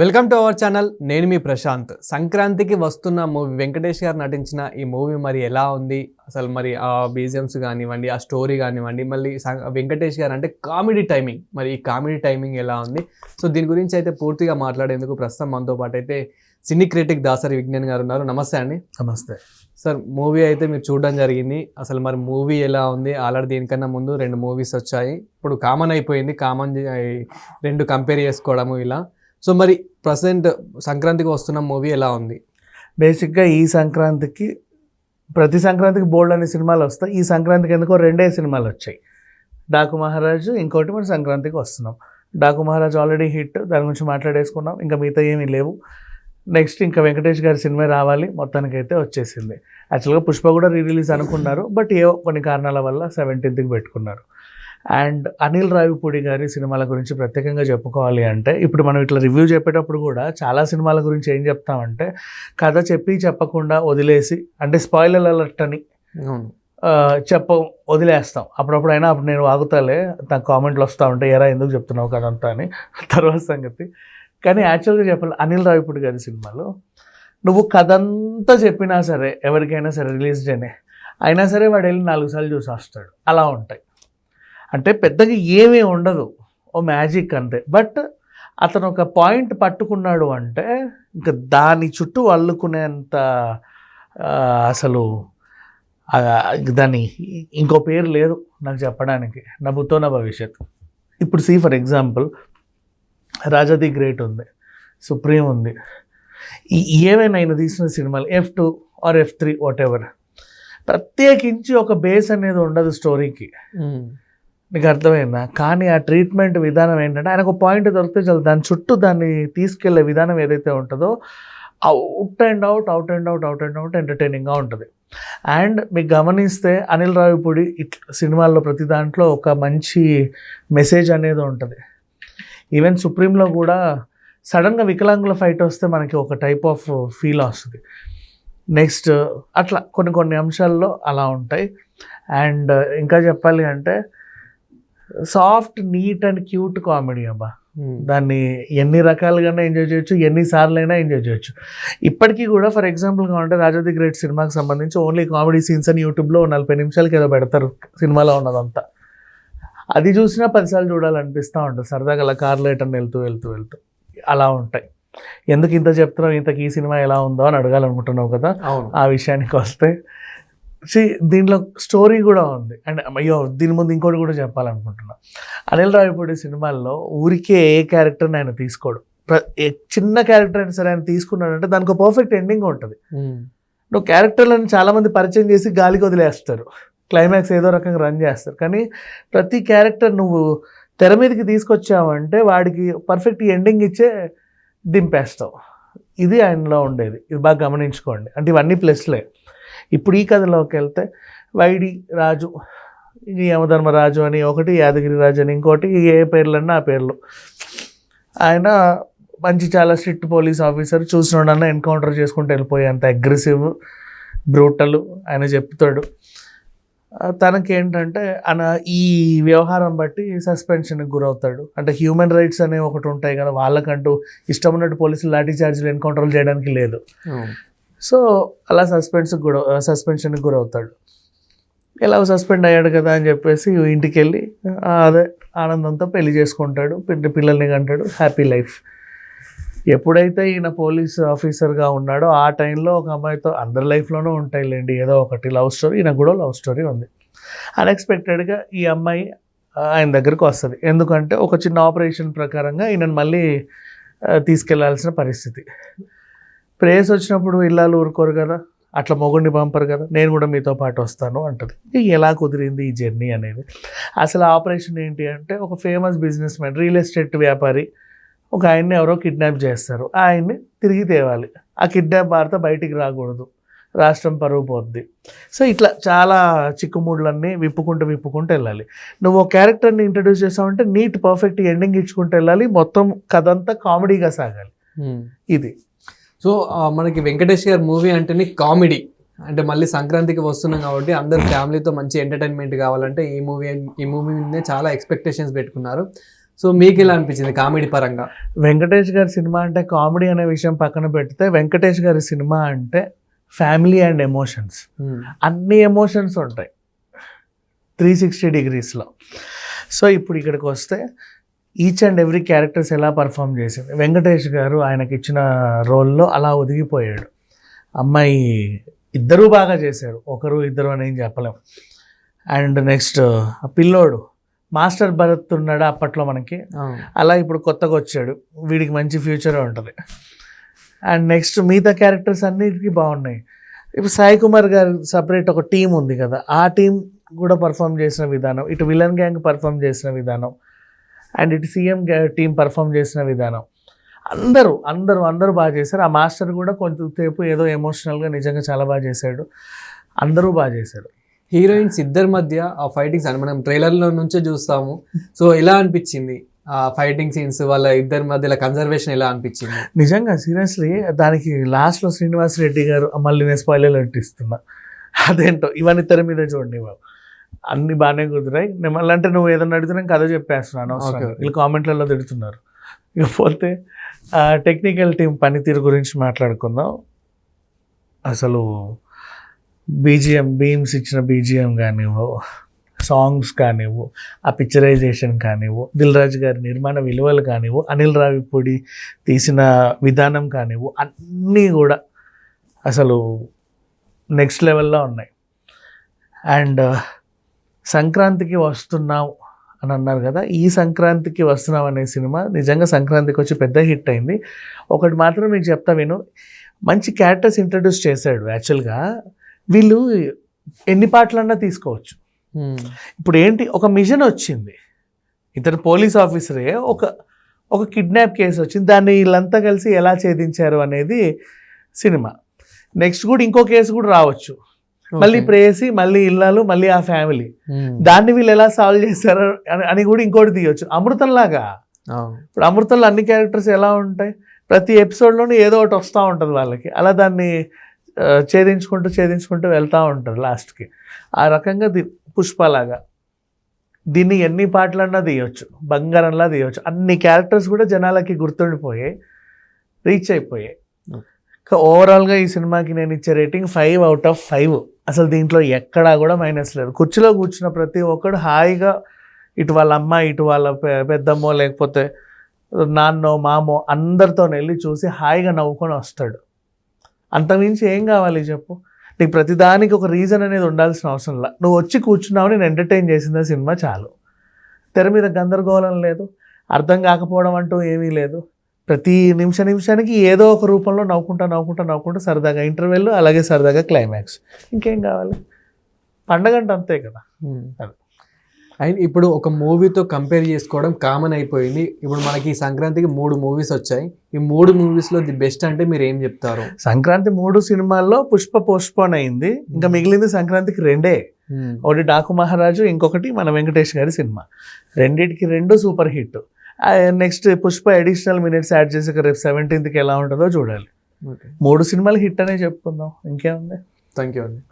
Welcome to our channel. నేను మీ ప్రశాంత్. సంక్రాంతికి వస్తున్న మూవీ వెంకటేష్ గారు నటించిన ఈ మూవీ మరి ఎలా ఉంది, అసలు మరి ఆ బీజిఎమ్స్ కానివ్వండి, ఆ స్టోరీ కానివ్వండి, మళ్ళీ వెంకటేష్ గారు అంటే కామెడీ టైమింగ్, మరి ఈ కామెడీ టైమింగ్ ఎలా ఉంది, సో దీని గురించి అయితే పూర్తిగా మాట్లాడేందుకు ప్రస్తుతం మనతో పాటు అయితే సినీ క్రిటిక్ దాసరి విజ్ఞాన్ గారు ఉన్నారు. నమస్తే అండి. నమస్తే సార్. మూవీ అయితే మీరు చూడడం జరిగింది. అసలు మరి మూవీ ఎలా ఉంది? ఆల్రెడీ దీనికన్నా ముందు 2 మూవీస్ వచ్చాయి, ఇప్పుడు కామన్ అయిపోయింది. రెండు కంపేర్ చేసుకోవడము ఇలా. సో మరి ప్రజెంట్ సంక్రాంతికి వస్తున్న మూవీ ఎలా ఉంది? బేసిక్గా ఈ సంక్రాంతికి ప్రతి సంక్రాంతికి బోల్డ్ అనే సినిమాలు వస్తాయి. ఈ సంక్రాంతికి ఎందుకో 2 సినిమాలు వచ్చాయి. డాకు మహారాజు, ఇంకోటి మరి సంక్రాంతికి వస్తున్నాం. డాకు మహారాజు ఆల్రెడీ హిట్, దాని గురించి మాట్లాడేసుకున్నాం. ఇంకా మిగతా ఏమీ లేవు. నెక్స్ట్ ఇంకా వెంకటేష్ గారి సినిమా రావాలి, మొత్తానికైతే వచ్చేసింది. యాక్చువల్గా పుష్ప కూడా రిలీజ్ అనుకున్నారు, బట్ ఏవో కొన్ని కారణాల వల్ల 17th పెట్టుకున్నారు. అండ్ అనిల్ రావిపూడి గారి సినిమాల గురించి ప్రత్యేకంగా చెప్పుకోవాలి అంటే, ఇప్పుడు మనం ఇట్లా రివ్యూ చెప్పేటప్పుడు కూడా చాలా సినిమాల గురించి ఏం చెప్తామంటే, కథ చెప్పి చెప్పకుండా వదిలేసి, అంటే స్పాయిలర్ అలర్ట్ అని వదిలేస్తాం. అప్పుడు నేను ఆగుతాలే, నాకు కామెంట్లు వస్తూ ఉంటాయి, ఎరా ఎందుకు చెప్తున్నావు కదంతా అని, తర్వాత సంగతి. కానీ యాక్చువల్గా చెప్పాలి, అనిల్ రావిపూడి గారి సినిమాలో నువ్వు కథంతా చెప్పినా సరే, ఎవరికైనా సరే రిలీజ్ డేనే అయినా సరే వాడు వెళ్ళి 4 సార్లు చూసి వస్తాడు. అలా ఉంటాయి. అంటే పెద్దగా ఏమీ ఉండదు, ఓ మ్యాజిక్ అంతే. బట్ అతను ఒక పాయింట్ పట్టుకున్నాడు అంటే ఇంకా దాని చుట్టూ అల్లుకునేంత అసలు దాన్ని ఇంకో పేరు లేదు నాకు చెప్పడానికి, నా భూతో నా భవిష్యత్. ఇప్పుడు for example Raja the great ఉంది, సుప్రీం ఉంది, ఏవైనా ఆయన తీసిన సినిమాలు F2 are F3 what ever, ప్రత్యేకించి ఒక బేస్ అనేది ఉండదు స్టోరీకి. మీకు అర్థమైందా? కానీ ఆ ట్రీట్మెంట్ విధానం ఏంటంటే, ఆయనకు ఒక పాయింట్ దొరికితే చాలు, దాని చుట్టూ దాన్ని తీసుకెళ్లే విధానం ఏదైతే ఉంటుందో అవుట్ అండ్ అవుట్ ఎంటర్టైనింగ్గా ఉంటుంది. అండ్ మీకు గమనిస్తే అనిల్ రావిపూడి సినిమాల్లో ప్రతి దాంట్లో ఒక మంచి మెసేజ్ అనేది ఉంటుంది. ఈవెన్ సుప్రీంలో కూడా సడన్గా వికలాంగుల ఫైట్ వస్తే మనకి ఒక టైప్ ఆఫ్ ఫీల్ వస్తుంది. నెక్స్ట్ అట్లా కొన్ని అంశాల్లో అలా ఉంటాయి. అండ్ ఇంకా చెప్పాలి అంటే soft, neat and cute comedy అబ్బా. దాన్ని ఎన్ని రకాలుగానే ఎంజాయ్ చేయొచ్చు, ఎన్నిసార్లు అయినా ఎంజాయ్ చేయొచ్చు. ఇప్పటికీ కూడా ఫర్ ఎగ్జాంపుల్ కావాలంటే రాజా ది గ్రేట్ సినిమాకి సంబంధించి ఓన్లీ కామెడీ సీన్స్ అని యూట్యూబ్లో 40 నిమిషాలకి ఏదో పెడతారు సినిమాలో ఉన్నదంతా. అది చూసినా 10 సార్లు చూడాలనిపిస్తూ ఉంటుంది. సరదాగా అలా కార్లో ఎటన్నా వెళ్తూ అలా ఉంటాయి. ఎందుకు ఇంత చెప్తున్నావు, ఇంతకు ఈ సినిమా ఎలా ఉందో అని అడగాలనుకుంటున్నావు కదా. ఆ విషయానికి వస్తే దీంట్లో స్టోరీ కూడా ఉంది. అండ్ అయ్యో దీని ముందు ఇంకోటి కూడా చెప్పాలనుకుంటున్నా. అనిల్ రావిపూడి సినిమాల్లో ఊరికే ఏ క్యారెక్టర్ని ఆయన తీసుకోడు. చిన్న క్యారెక్టర్ అయినా సరే ఆయన తీసుకున్నాడంటే దానికి పర్ఫెక్ట్ ఎండింగ్ ఉంటుంది. నువ్వు క్యారెక్టర్లను చాలామంది పరిచయం చేసి గాలికి వదిలేస్తారు, క్లైమాక్స్ ఏదో రకంగా రన్ చేస్తారు. కానీ ప్రతి క్యారెక్టర్ నువ్వు తెర మీదకి తీసుకొచ్చావంటే వాడికి పర్ఫెక్ట్ ఎండింగ్ ఇచ్చే దింపేస్తావు. ఇది ఆయనలో ఉండేది. ఇది బాగా గమనించుకోండి. అంటే ఇవన్నీ ప్లస్లే. ఇప్పుడు ఈ కథలోకి వెళ్తే వైడి రాజు, యమధర్మరాజు అని ఒకటి, యాదగిరి రాజు అని ఇంకోటి, ఏ పేర్లన్నా ఆ పేర్లు. ఆయన మంచి చాలా స్ట్రిక్ట్ పోలీస్ ఆఫీసర్, చూసినోడన్నా ఎన్కౌంటర్ చేసుకుంటూ వెళ్ళిపోయేంత అగ్రెసివ్, బ్రూటల్ ఆయన చెప్తాడు. తనకేంటంటే ఈ వ్యవహారం బట్టి సస్పెన్షన్కి గురవుతాడు. అంటే హ్యూమన్ రైట్స్ అనేవి ఒకటి ఉంటాయి కదా, వాళ్ళకంటూ ఇష్టం ఉన్నట్టు పోలీసులు లాఠీ చార్జీలు ఎన్కౌంటర్లు చేయడానికి లేదు. సో అలా సస్పెన్షన్కి గురవుతాడు. ఎలా సస్పెండ్ అయ్యాడు కదా అని చెప్పేసి ఇంటికి వెళ్ళి అదే ఆనందంతో పెళ్లి చేసుకుంటాడు, పిల్లల్ని కంటాడు, హ్యాపీ లైఫ్. ఎప్పుడైతే ఈయన పోలీస్ ఆఫీసర్గా ఉన్నాడో ఆ టైంలో ఒక అమ్మాయితో, అందరి లైఫ్లోనూ ఉంటాయిలేండి ఏదో ఒకటి లవ్ స్టోరీ, ఈయన కూడా లవ్ స్టోరీ ఉంది. అన్ఎక్స్పెక్టెడ్గా ఈ అమ్మాయి ఆయన దగ్గరికి వస్తుంది. ఎందుకంటే ఒక చిన్న ఆపరేషన్ ప్రకారంగా ఈయనను మళ్ళీ తీసుకెళ్లాల్సిన పరిస్థితి. ప్రేయస్ వచ్చినప్పుడు ఇల్లాలు ఊరుకోరు కదా, అట్లా మొగుడిని పంపరు కదా, నేను కూడా మీతో పాటు వస్తాను అంటది. ఎలా కుదిరింది ఈ జర్నీ అనేది. అసలు ఆపరేషన్ ఏంటి అంటే, ఒక famous business man, real estate వ్యాపారి ఒక ఆయన్ని ఎవరో కిడ్నాప్ చేస్తారు, ఆయన్ని తిరిగి తేవాలి. ఆ కిడ్నాప్ వార్త బయటికి రాకూడదు, రాష్ట్రం పరువు పోద్ది. సో ఇట్లా చాలా చిక్కుముళ్ళన్నీ విప్పుకుంటూ వెళ్ళాలి. నువ్వు ఒక క్యారెక్టర్ని ఇంట్రడ్యూస్ చేసావంటే నీట్ పర్ఫెక్ట్ ఎండింగ్ ఇచ్చుకుంటూ వెళ్ళాలి. మొత్తం కథ అంతా కామెడీగా సాగాలి. ఇది సో మనకి వెంకటేష్ గారి మూవీ అంటేనే కామెడీ. అంటే మళ్ళీ సంక్రాంతికి వస్తున్నాం కాబట్టి అందరు ఫ్యామిలీతో మంచి ఎంటర్టైన్మెంట్ కావాలంటే ఈ మూవీ మీదనే చాలా ఎక్స్పెక్టేషన్స్ పెట్టుకున్నారు. సో మీకు ఎలా అనిపించింది కామెడీ పరంగా? వెంకటేష్ గారి సినిమా అంటే కామెడీ అనే విషయం పక్కన పెడితే వెంకటేష్ గారి సినిమా అంటే ఫ్యామిలీ అండ్ ఎమోషన్స్. అన్ని ఎమోషన్స్ ఉంటాయి 360 degreesలో. సో ఇప్పుడు ఇక్కడికి వస్తే ఈచ్ అండ్ ఎవ్రీ క్యారెక్టర్స్ ఎలా పర్ఫామ్ చేసింది. వెంకటేష్ గారు ఆయనకి ఇచ్చిన రోల్లో అలా ఒదిగిపోయాడు. అమ్మాయి ఇద్దరూ బాగా చేశారు, ఒకరు ఇద్దరు అని ఏం చెప్పలేం. అండ్ నెక్స్ట్ ఆ పిల్లోడు మాస్టర్ భరత్ ఉన్నాడు అప్పట్లో మనకి, అలా ఇప్పుడు కొత్తగా వచ్చాడు, వీడికి మంచి ఫ్యూచర్ ఉంటుంది. అండ్ నెక్స్ట్ మిగతా క్యారెక్టర్స్ అన్నిటికీ బాగున్నాయి. ఇప్పుడు సాయి కుమార్ గారు సపరేట్ ఒక టీం ఉంది కదా, ఆ టీం కూడా పర్ఫామ్ చేసిన విధానం, ఇటు విలన్ గ్యాంగ్ పర్ఫామ్ చేసిన విధానం, అండ్ ఇటు సీఎం టీం పర్ఫామ్ చేసిన విధానం, అందరూ బాగా చేశారు. ఆ మాస్టర్ కూడా కొంచెంసేపు ఏదో ఎమోషనల్గా నిజంగా చాలా బాగా చేశాడు. అందరూ బాగా చేశారు. హీరోయిన్స్ ఇద్దరి మధ్య ఆ ఫైటింగ్స్ అని మనం ట్రైలర్లో నుంచే చూస్తాము. సో ఎలా అనిపించింది ఆ ఫైటింగ్ సీన్స్, వాళ్ళ ఇద్దరి మధ్యలో కన్సర్వేషన్ ఎలా అనిపించింది? నిజంగా సీరియస్లీ దానికి లాస్ట్లో శ్రీనివాస్ రెడ్డి గారు, మళ్ళీ నేను స్పాయిలర్ ఇస్తున్నా, అదేంటో ఇవన్నీ తెర మీద చూడండి బాబు, అన్ని బాగానే కుదిరాయి. నేను మళ్ళీ అంటే నువ్వు ఏదన్నా అడిగితే నేను కథ చెప్పేస్తున్నాను, వీళ్ళు కామెంట్లలో తిడుతున్నారు. ఇకపోతే టెక్నికల్ టీం పనితీరు గురించి మాట్లాడుకుందాం. అసలు బీమ్స్ ఇచ్చిన బీజిఎం కానివ్వు, సాంగ్స్ కానివ్వు, ఆ పిక్చరైజేషన్ కానివ్వు, దిల్ రాజు గారి నిర్మాణ విలువలు కానివ్వు, అనిల్ రావిపూడి తీసిన విధానం కానివ్వు, అన్నీ కూడా అసలు నెక్స్ట్ లెవెల్లో ఉన్నాయి. అండ్ సంక్రాంతికి వస్తున్నాం అని అన్నారు కదా, ఈ సంక్రాంతికి వస్తున్నాం అనే సినిమా నిజంగా సంక్రాంతికి వచ్చి పెద్ద హిట్ అయింది. ఒకటి మాత్రం మీకు చెప్తా విను, మంచి క్యారెక్టర్స్ ఇంట్రడ్యూస్ చేశాడు. యాక్చువల్గా వీళ్ళు ఎన్ని పాటలన్నా తీసుకోవచ్చు. ఇప్పుడు ఏంటి, ఒక మిషన్ వచ్చింది, ఇతను పోలీస్ ఆఫీసరే, ఒక కిడ్నాప్ కేసు వచ్చింది, దాన్ని వీళ్ళంతా కలిసి ఎలా ఛేదించారు అనేది సినిమా. నెక్స్ట్ కూడా ఇంకో కేసు కూడా రావచ్చు, మళ్ళీ ప్రేయసి, మళ్ళీ ఇల్లాలు, మళ్ళీ ఆ ఫ్యామిలీ, దాన్ని వీళ్ళు ఎలా సాల్వ్ చేశారు అని కూడా ఇంకోటి తీయొచ్చు. అమృతంలాగా, ఇప్పుడు అమృతంలో అన్ని క్యారెక్టర్స్ ఎలా ఉంటాయి, ప్రతి ఎపిసోడ్లోనూ ఏదో ఒకటి వస్తూ ఉంటుంది వాళ్ళకి, అలా దాన్ని ఛేదించుకుంటూ వెళ్తూ ఉంటారు లాస్ట్కి. ఆ రకంగా పుష్పలాగా దీన్ని ఎన్ని పాటలన్నా తీయొచ్చు, బంగారంలా తీయొచ్చు. అన్ని క్యారెక్టర్స్ కూడా జనాలకి గుర్తుండిపోయాయి, రీచ్ అయిపోయాయి. ఓవరాల్గా ఈ సినిమాకి నేను ఇచ్చే రేటింగ్ 5 out of 5. అసలు దీంట్లో ఎక్కడా కూడా మైనస్ లేదు. కుర్చీలో కూర్చున్న ప్రతి ఒక్కడు హాయిగా, ఇటు వాళ్ళ అమ్మ, ఇటు వాళ్ళ పెద్దమ్మో, లేకపోతే నాన్నో మామో, అందరితో వెళ్ళి చూసి హాయిగా నవ్వుకొని వస్తాడు. అంతకుమించి ఏం కావాలి చెప్పు? నీకు ప్రతిదానికి ఒక రీజన్ అనేది ఉండాల్సిన అవసరం లేదు. నువ్వు వచ్చి కూర్చున్నావు, నేను ఎంటర్టైన్ చేసిన సినిమా చాలు. తెర మీద గందరగోళం లేదు, అర్థం కాకపోవడం అంటూ ఏమీ లేదు. ప్రతి నిమిషానికి ఏదో ఒక రూపంలో నవ్వుకుంటా సరదాగా ఇంటర్వెల్, అలాగే సరదాగా క్లైమాక్స్. ఇంకేం కావాలి? పండగ అంటే అంతే కదా. అండ్ ఇప్పుడు ఒక మూవీతో కంపేర్ చేసుకోవడం కామన్ అయిపోయింది. ఇప్పుడు మనకి ఈ సంక్రాంతికి 3 మూవీస్ వచ్చాయి. ఈ 3 మూవీస్లో ది బెస్ట్ అంటే మీరు ఏం చెప్తారు? సంక్రాంతి 3 సినిమాల్లో పుష్ప పోస్ట్పోన్ అయింది, ఇంకా మిగిలింది సంక్రాంతికి 2. ఒకటి డాకు మహారాజు, ఇంకొకటి మన వెంకటేష్ గారి సినిమా. రెండిటికి 2 super hit. Next Pushpa additional minutes add చేసి రేపు 17th ఎలా ఉంటుందో చూడాలి. 3 సినిమాలు హిట్ అనే చెప్పుకుందాం, ఇంకేముంది. థ్యాంక్ యూ అండి.